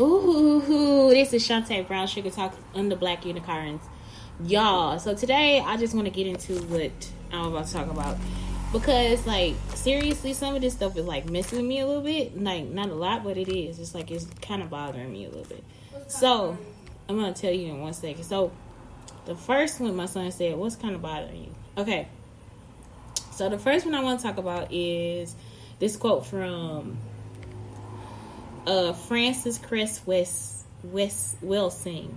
Ooh, this is Shantae Brown Sugar Talk on the Black Unicorns. Y'all, so today I just want to get into what I'm about to talk about. Because, like, seriously, some of this stuff is, like, messing with me a little bit. Like, not a lot, but it is. It's, like, it's kind of bothering me a little bit. So, I'm going to tell you in 1 second. So, the first one my son said, what's kind of bothering you? Okay. So, the first one I want to talk about is this quote from Francis Cress Welsing.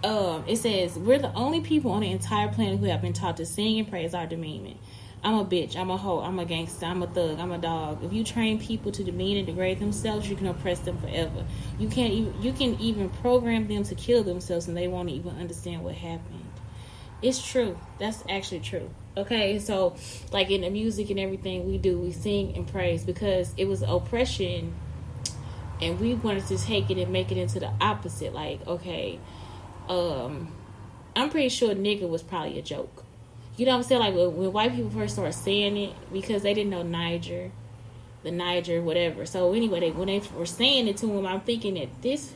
It says, "We're the only people on the entire planet who have been taught to sing and praise our demeanor. I'm a bitch, I'm a hoe, I'm a gangster, I'm a thug, I'm a dog. If you train people to demean and degrade themselves, you can oppress them forever. You can even program them to kill themselves and they won't even understand what happened." It's true. That's actually true. Okay, so like in the music and everything we sing and praise because it was oppression, and we wanted to take it and make it into the opposite. Like, okay, I'm pretty sure nigga was probably a joke. You know what I'm saying? Like when white people first started saying it, because they didn't know the Niger, whatever. So anyway, when they were saying it to him, I'm thinking that this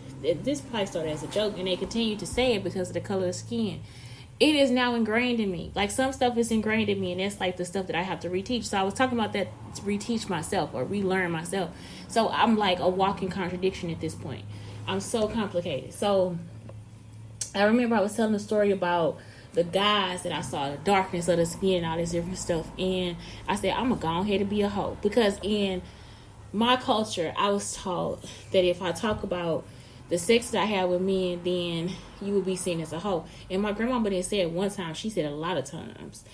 probably started as a joke, and they continue to say it because of the color of skin. It is now ingrained in me. Like, some stuff is ingrained in me, and that's like the stuff that I have to reteach. So I was talking about that, to reteach myself or relearn myself. So I'm like a walking contradiction at this point. I'm so complicated. So I remember I was telling a story about the guys that I saw, the darkness of the skin, all this different stuff. And I said, I'm going to go ahead and be a hoe. Because in my culture, I was taught that if I talk about the sex that I have with men, then you will be seen as a hoe. And my grandmama didn't say it one time. She said it a lot of times.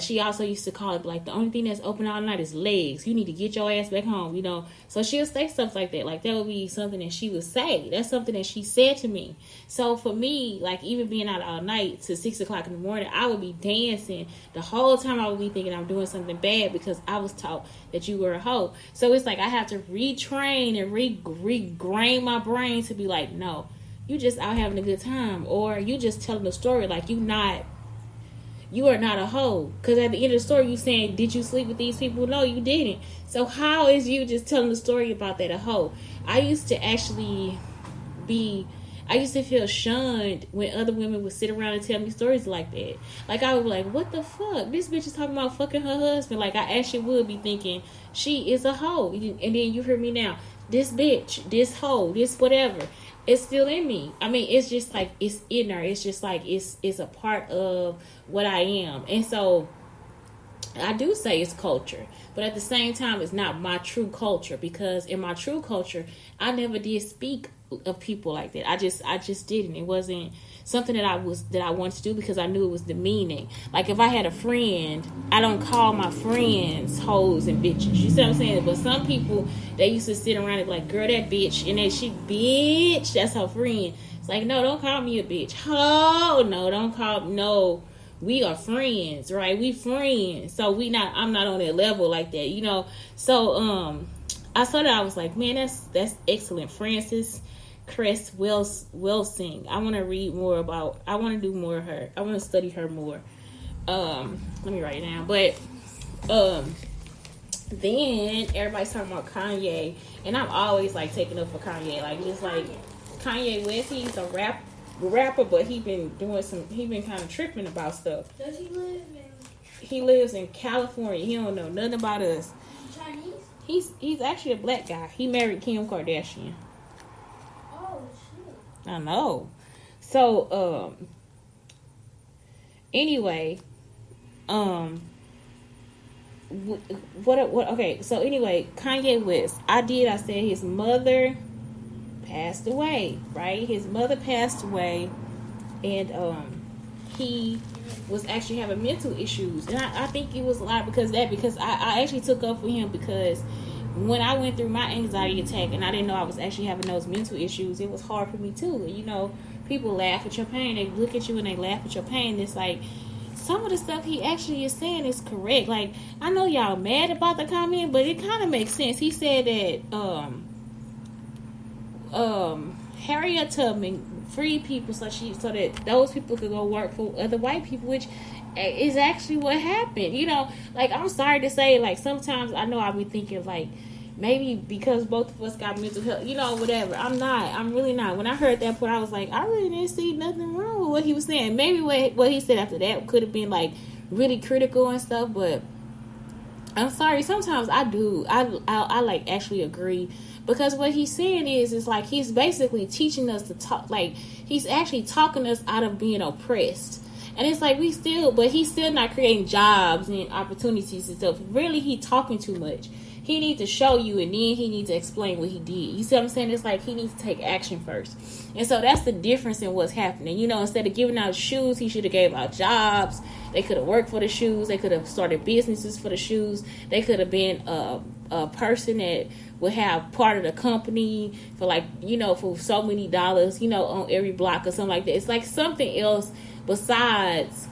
She also used to call it, like, the only thing that's open all night is legs. You need to get your ass back home, you know. So she'll say stuff like that. Like, that would be something that she would say. That's something that she said to me. So for me, like, even being out all night to 6 o'clock in the morning, I would be dancing. The whole time I would be thinking I'm doing something bad because I was taught that you were a hoe. So it's like I have to retrain and regrain my brain to be like, no, you just out having a good time. Or you just telling a story like you are not a hoe. Because at the end of the story, you saying, did you sleep with these people? No, you didn't. So how is you just telling the story about that a hoe? I used to feel shunned when other women would sit around and tell me stories like that. Like, I would be like, what the fuck? This bitch is talking about fucking her husband. Like, I actually would be thinking, she is a hoe. And then you hear me now. This bitch, this hoe, this whatever. It's still in me. I mean, it's just like, it's in there. It's just like, it's a part of what I am. And so I do say it's culture, but at the same time, it's not my true culture, because in my true culture, I never did speak of people like that. I just didn't. It wasn't something that I wanted to do because I knew it was demeaning. Like, if I had a friend, I don't call my friends hoes and bitches. You see what I'm saying? But some people, they used to sit around and be like, girl, that bitch, and then she, bitch, that's her friend. It's like, no, don't call me a bitch. Oh, no, don't call, no. We are friends, right? We friends. So I'm not on that level like that, you know? So, I saw that, I was like, man, that's excellent. Francis Cress Welsing. I want to read more about, I want to do more of her. I want to study her more. Let me write it down. But, then everybody's talking about Kanye, and I'm always like taking up for Kanye. Like, just like Kanye West, he's a rapper, but he been kind of tripping about stuff. Does he live in? He lives in California. He don't know nothing about us. Chinese? He's actually a black guy. He married Kim Kardashian. Oh shit. I know. So anyway, okay, so anyway, Kanye West, I said his mother passed away, right? His mother passed away, and he was actually having mental issues, and I think it was a lot because I actually took up for him, because when I went through my anxiety attack and I didn't know I was actually having those mental issues, it was hard for me too. You know, people laugh at your pain, they look at you and they laugh at your pain. It's like, some of the stuff he actually is saying is correct. Like, I know y'all mad about the comment, but it kind of makes sense. He said that Harriet Tubman freed people so that those people could go work for other white people, which is actually what happened. You know, like, I'm sorry to say, like, sometimes I know I'll be thinking, like, maybe because both of us got mental health, whatever. I'm really not. When I heard that part, I was like, I really didn't see nothing wrong with what he was saying. Maybe what he said after that could have been like really critical and stuff, but I'm sorry, sometimes I like actually agree, because what he's saying is like he's basically teaching us to talk, like he's actually talking us out of being oppressed. And it's like but he's still not creating jobs and opportunities and stuff. Really, he talking too much. He needs to show you, and then he needs to explain what he did. You see what I'm saying? It's like he needs to take action first. And so that's the difference in what's happening. Instead of giving out shoes, he should have gave out jobs. They could have worked for the shoes. They could have started businesses for the shoes. They could have been a person that would have part of the company for for so many dollars, on every block or something like that. It's like something else besides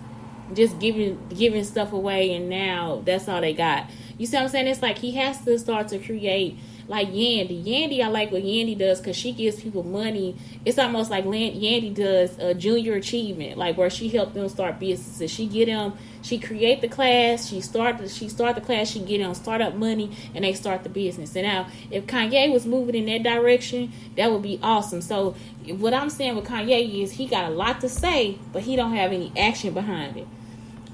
just giving stuff away, and now that's all they got. You see what I'm saying? It's like he has to start to create, like Yandy. Yandy, I like what Yandy does because she gives people money. It's almost like Yandy does a junior achievement, like where she helped them start businesses. She create the class, she start the class, she get them startup money, and they start the business. And now, if Kanye was moving in that direction, that would be awesome. So what I'm saying with Kanye is he got a lot to say, but he don't have any action behind it.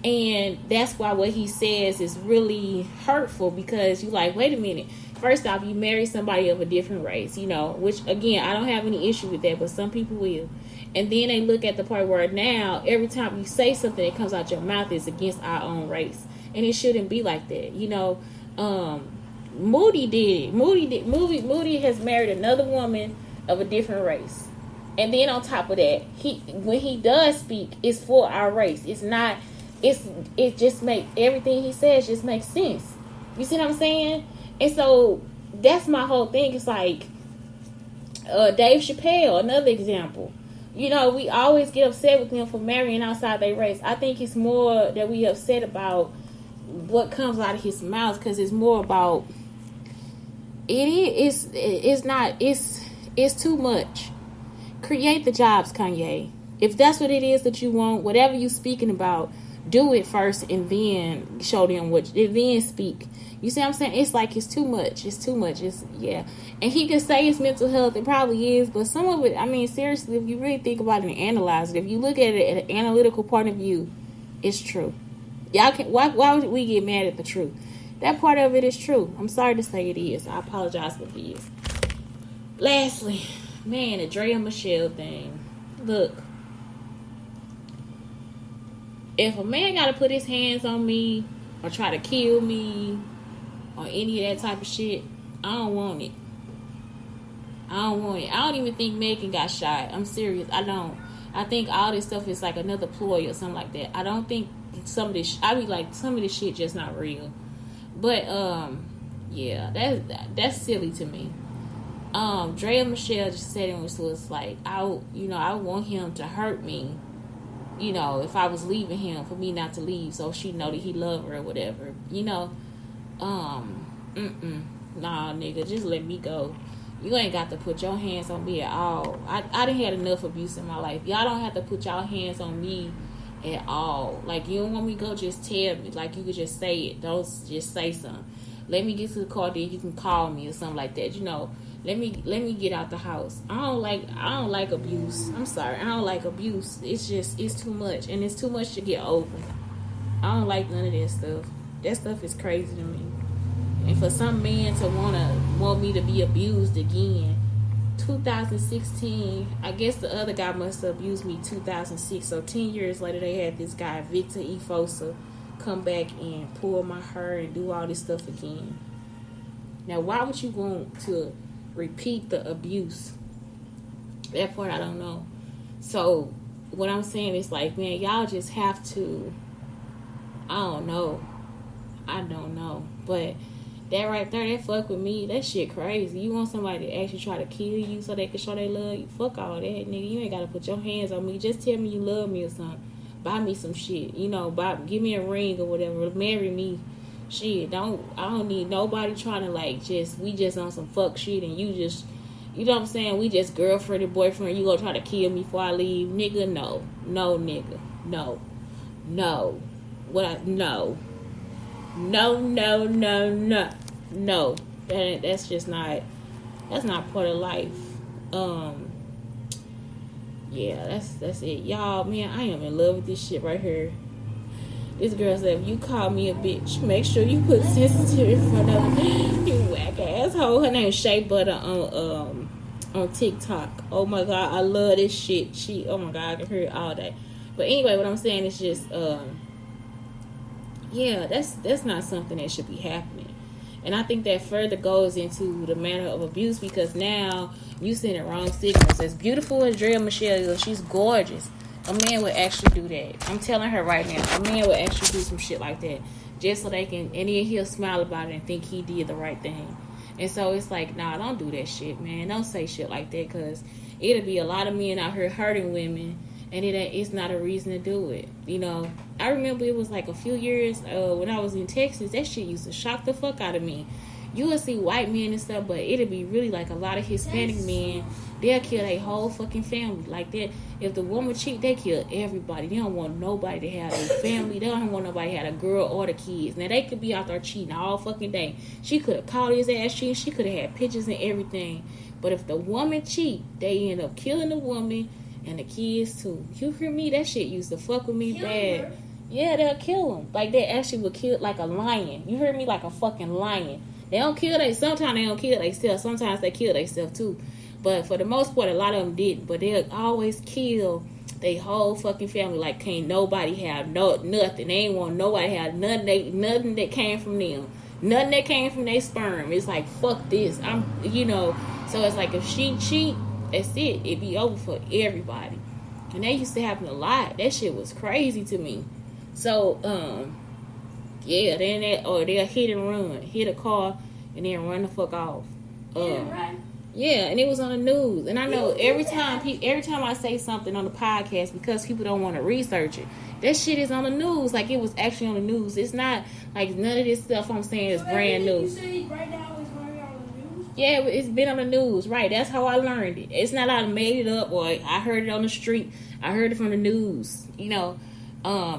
And that's why what he says is really hurtful, because you like, wait a minute. First off, you marry somebody of a different race, which, again, I don't have any issue with that, but some people will. And then they look at the part where now every time you say something that comes out your mouth is against our own race. And it shouldn't be like that. Moody did. Moody has married another woman of a different race. And then on top of that, when he does speak, it's for our race. It's not... It just makes everything he says just makes sense. You see what I'm saying? And so that's my whole thing. It's like Dave Chappelle, another example. We always get upset with them for marrying outside their race. I think it's more that we upset about what comes out of his mouth, because it's more about it's too much. Create the jobs, Kanye. If that's what it is that you want, whatever you speaking about, do it first and then show them then speak. You see what I'm saying? It's like it's too much. It's too much. Yeah. And he could say it's mental health. It probably is. But some of it, seriously, if you really think about it and analyze it, if you look at it at an analytical point of view, it's true. Y'all can. Why would we get mad at the truth? That part of it is true. I'm sorry to say it is. I apologize if it is. Lastly, man, the Drea Michelle thing. Look. If a man got to put his hands on me or try to kill me or any of that type of shit, I don't want it. I don't even think Megan got shot. I'm serious. I don't. I think all this stuff is like another ploy or something like that. I don't think some of this... I be like, some of this shit just not real. But, yeah, that's silly to me. Drea Michelle just said it was like, I want him to hurt me. If I was leaving him, for me not to leave, so she know that he love her or whatever. Nah, nigga, just let me go. You ain't got to put your hands on me at all. I done had enough abuse in my life. Y'all don't have to put y'all hands on me at all. Like, you don't want me to go, just tell me. Like, you could just say it. Don't just say something. Let me get to the car, then you can call me or something like that. Let me get out the house. I don't like abuse. I'm sorry. I don't like abuse. It's too much. And it's too much to get over. I don't like none of that stuff. That stuff is crazy to me. And for some men to want me to be abused again. 2016, I guess the other guy must have abused me 2006. So 10 years later, they had this guy, Victor Efosa, come back and pull my hair and do all this stuff again. Now, why would you want to repeat the abuse? That part I don't know. So what I'm saying is like, man, y'all just have to, I don't know, but that right there, that fuck with me, that shit crazy. You want somebody to actually try to kill you so they can show they love you? Fuck all that, nigga. You ain't gotta put your hands on me. Just tell me you love me or something. Buy me some shit, give me a ring or whatever, marry me. Shit, I don't need nobody trying to we just on some fuck shit and you just, you know what I'm saying, we just girlfriend and boyfriend, you gonna try to kill me before I leave. Nigga, no, nigga, no, no, That's just not. That's not part of life. Yeah, that's it, y'all. Man, I am in love with this shit right here. This girl said, if you call me a bitch, make sure you put sensitive in front of it. You whack asshole. Her name is Shea Butter on TikTok. Oh my god, I love this shit. Oh my god, I can hear it all day. But anyway, what I'm saying is just yeah, that's not something that should be happening. And I think that further goes into the manner of abuse, because now you sending wrong signals. As beautiful as Drea Michelle is, she's gorgeous. A man would actually do that. I'm telling her right now, a man would actually do some shit like that just so they can, and then he'll smile about it and think he did the right thing. And so it's like, nah, don't do that shit, man. Don't say shit like that, because it'll be a lot of men out here hurting women, and it's not a reason to do it. You know, I remember it was like a few years when I was in Texas, that shit used to shock the fuck out of me. You would see white men and stuff, but it'd be really like a lot of Hispanic men. They'll kill their whole fucking family. Like that, if the woman cheat, they kill everybody. They don't want nobody to have a family. They don't want nobody to have a girl or the kids. Now, they could be out there cheating all fucking day. She could have called his ass cheating. She could have had pictures and everything. But if the woman cheat, they end up killing the woman and the kids too. You hear me? That shit used to fuck with me bad. Yeah, they'll kill them. Like, they actually would kill like a lion. You hear me? Like a fucking lion. They don't kill sometimes they don't kill themselves. Sometimes they kill themselves too. But for the most part, a lot of them didn't. But they'll always kill their whole fucking family. Like, can't nobody have nothing. They ain't want nobody have nothing that came from them. Nothing that came from their sperm. It's like, fuck this. So it's like, if she cheat, that's it. It be over for everybody. And that used to happen a lot. That shit was crazy to me. So, yeah, then they'll hit and run. Hit a car and then run the fuck off. Yeah, and it was on the news. And I know every time I say something on the podcast, because people don't want to research it, that shit is on the news. Like, it was actually on the news. It's not like none of this stuff I'm saying is brand new. You say right now it's running on the news? Yeah, it's been on the news. Right, that's how I learned it. It's not I made it up or I heard it on the street. I heard it from the news. You know,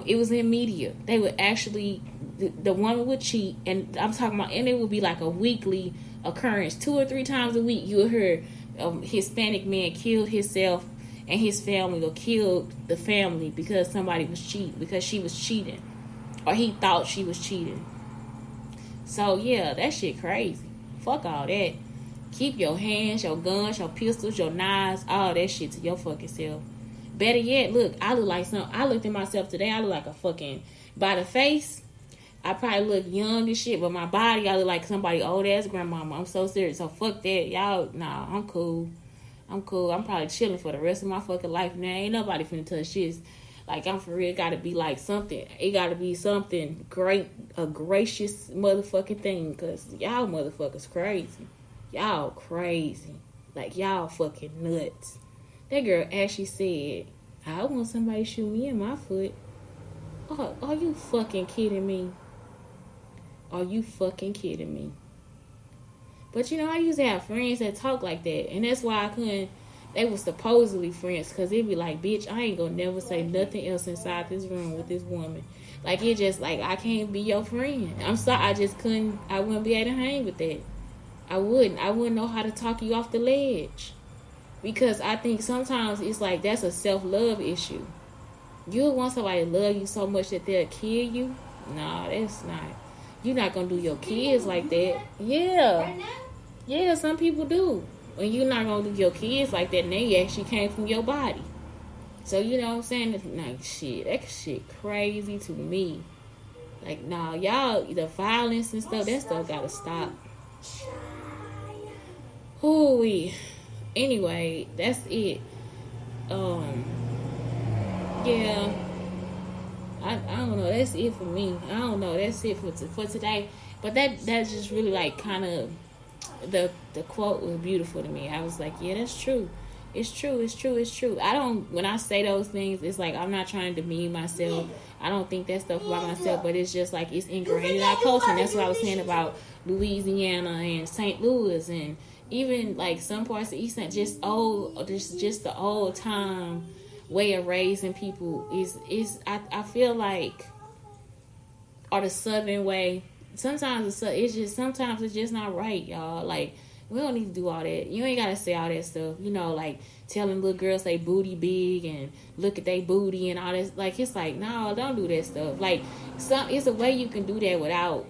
it was in media. They would actually, the woman would cheat, and I'm talking about, and it would be like a weekly occurrence. 2 or 3 times a week you would hear a Hispanic man killed himself and his family, or killed the family because she was cheating, or he thought she was cheating. So yeah, that shit crazy. Fuck all that. Keep your hands, your guns, your pistols, your knives, all that shit to your fucking self. Better yet, look, I looked at myself today, I look like a fucking, by the face, I probably look young and shit, but my body, I look like somebody old ass grandmama. I'm so serious. So fuck that. Y'all, nah, I'm cool. I'm probably chilling for the rest of my fucking life now. Ain't nobody finna touch this. Like, I'm for real. It gotta be like something. It gotta be something great, a gracious motherfucking thing. Cause y'all motherfuckers crazy. Y'all crazy. Like, y'all fucking nuts. That girl actually said, I want somebody to shoot me in my foot. Oh, are you fucking kidding me? Are you fucking kidding me? But you know, I used to have friends that talk like that, and that's why I couldn't. They were supposedly friends, because it'd be like, bitch, I ain't gonna never say nothing else inside this room with this woman. Like, it just like, I can't be your friend. I'm sorry, I just couldn't. I wouldn't be able to hang with that. I wouldn't know how to talk you off the ledge, because I think sometimes it's like that's a self-love issue. You want somebody to love you so much that they'll kill you? Nah, that's not. You're not gonna do your kids like that. Yeah. Right now? Yeah, some people do. When you're not gonna do your kids like that, and they actually came from your body. So, you know what I'm saying? It's like, shit, that shit crazy to me. Like, nah, y'all, the violence and stuff, that stuff gotta stop. Hooey. Anyway, that's it. Yeah. I don't know. That's it for me. I don't know. That's it for today. But that's just really like kind of the quote was beautiful to me. I was like, yeah, that's true. It's true. It's true. It's true. When I say those things, it's like I'm not trying to demean myself. I don't think that stuff about myself, but it's just like it's ingrained in our culture. And that's what I was saying about Louisiana and St. Louis, and even like some parts of East, just the old time way of raising people is I feel like, or the Southern way, Sometimes sometimes it's just not right, y'all. Like, we don't need to do all that. You ain't gotta say all that stuff. Like telling little girls they booty big and look at they booty and all this. Like, it's like, no, don't do that stuff. Like, it's a way you can do that without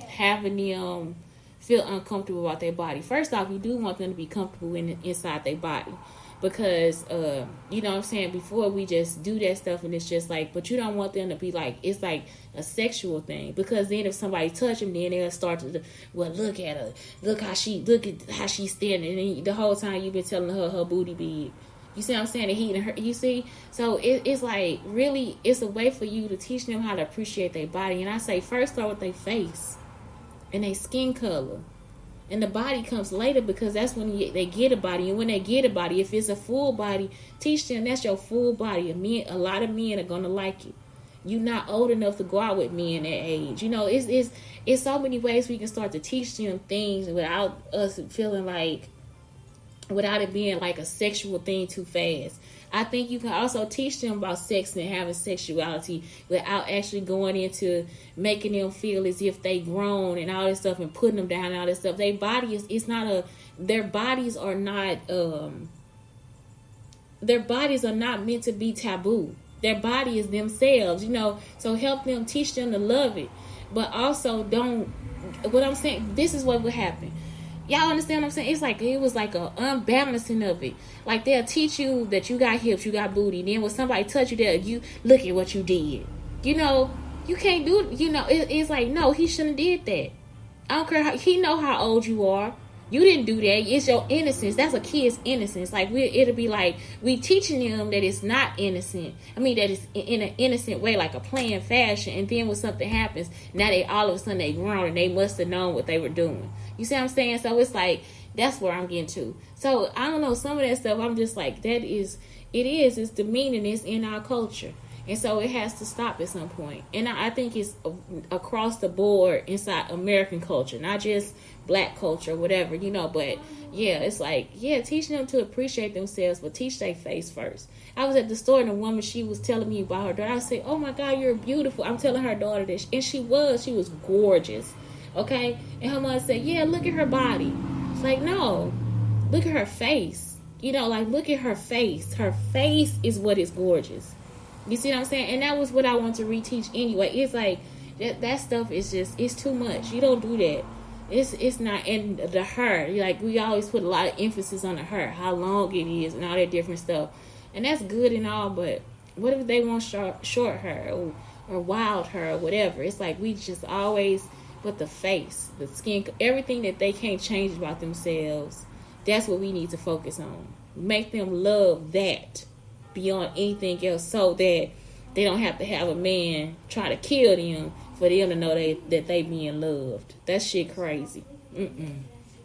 having them feel uncomfortable about their body. First off, you do want them to be comfortable inside their body. Because, you know what I'm saying, before we just do that stuff and it's just like, but you don't want them to be like, it's like a sexual thing. Because then if somebody touch them, then they'll start to, well, look at her. Look at how she's standing. And the whole time you've been telling her booty big. You see what I'm saying? The heat in her, you see? So it's like, really, it's a way for you to teach them how to appreciate their body. And I say, first start with their face and their skin color. And the body comes later, because that's when they get a body. And when they get a body, if it's a full body, teach them that's your full body. A lot of men are going to like it. You're not old enough to go out with men that age. It's so many ways we can start to teach them things without us feeling like, without it being like a sexual thing too fast. I think you can also teach them about sex and having sexuality without actually going into making them feel as if they grown and all this stuff and putting them down and all this stuff. Their body their bodies are not meant to be taboo. Their body is themselves, so help them, teach them to love it. But also what I'm saying, this is what would happen. Y'all understand what I'm saying? It's like, it was like a unbalancing of it. Like, they'll teach you that you got hips, you got booty. Then when somebody touch you, you look at what you did. You can't do it. It's like, no, he shouldn't have did that. I don't care he know how old you are. You didn't do that. It's your innocence. That's a kid's innocence. Like, it'll be like we teaching them that it's not innocent. I mean, that it's in an innocent way, like a planned fashion. And then when something happens, now all of a sudden they grown and they must have known what they were doing. You see what I'm saying? So it's like, that's where I'm getting to. So I don't know, some of that stuff, I'm just like, it's demeaning. It's in our culture. And so it has to stop at some point. And I think it's across the board inside American culture, not just black culture, whatever, But yeah, it's like, teaching them to appreciate themselves, but teach their face first. I was at the store and a woman, she was telling me about her daughter. I said, oh my God, you're beautiful. I'm telling her daughter this. And she was gorgeous. Okay? And her mother said, yeah, look at her body. It's like, no, look at her face. Look at her face. Her face is what is gorgeous. You see what I'm saying? And that was what I want to reteach anyway. It's like, that stuff is just, it's too much. You don't do that. It's not. And the hair, like, we always put a lot of emphasis on the hair, how long it is and all that different stuff. And that's good and all, but what if they want short hair or wild hair or whatever? It's like, we just always, but the face, the skin, everything that they can't change about themselves, that's what we need to focus on. Make them love that beyond anything else, so that they don't have to have a man try to kill them for them to know that they being loved. That shit crazy.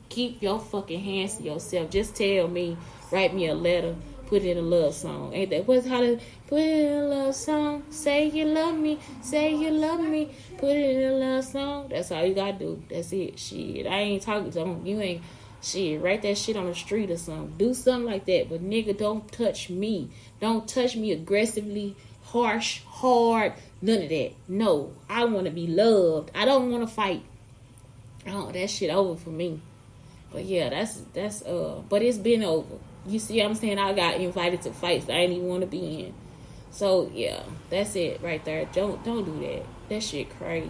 Keep your fucking hands to yourself. Just tell me, write me a letter, put it in a love song. Ain't that what's how to put it in a love song? Say you love me, say you love me, put it in a love song. That's all you gotta do. That's it. Shit, I ain't talking to you. Ain't shit. Write that shit on the street or something. Do something like that. But nigga, don't touch me. Don't touch me aggressively, harsh, hard. None of that. No, I want to be loved. I don't want to fight. Oh, that shit over for me. But yeah, that's but it's been over. You see what I'm saying? I got invited to fights I didn't even want to be in. So yeah, that's it right there. Don't do that. That shit crazy.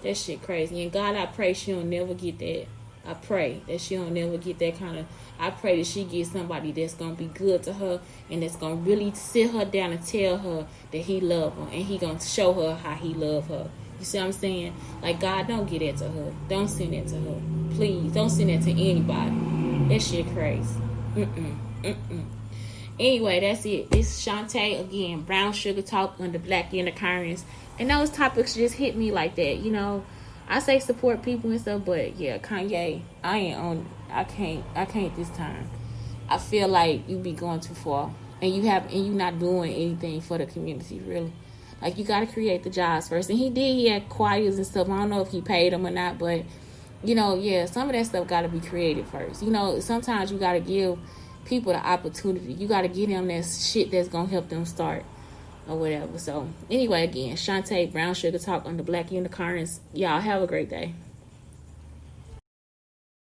That shit crazy. And God, I pray she don't never get that. I pray that she don't never get that kind of. I pray that she gets somebody that's gonna be good to her and that's gonna really sit her down and tell her that he love her and he gonna show her how he love her. You see what I'm saying? Like, God, don't get that to her. Don't send that to her. Please, don't send that to anybody. That shit crazy. Anyway, that's it. This is Shantae again. Brown Sugar Talk under Black Unicorns. And those topics just hit me like that, I say support people and stuff, but yeah, Kanye, I can't this time. I feel like you be going too far, and you not doing anything for the community, really. Like, you got to create the jobs first. And he had choirs and stuff. I don't know if he paid them or not, but some of that stuff got to be created first. Sometimes you got to give people the opportunity. You got to give them that shit that's gonna help them start. or whatever. So anyway, again, Shantae, Brown Sugar Talk on the Black Unicorns. Y'all have a great day.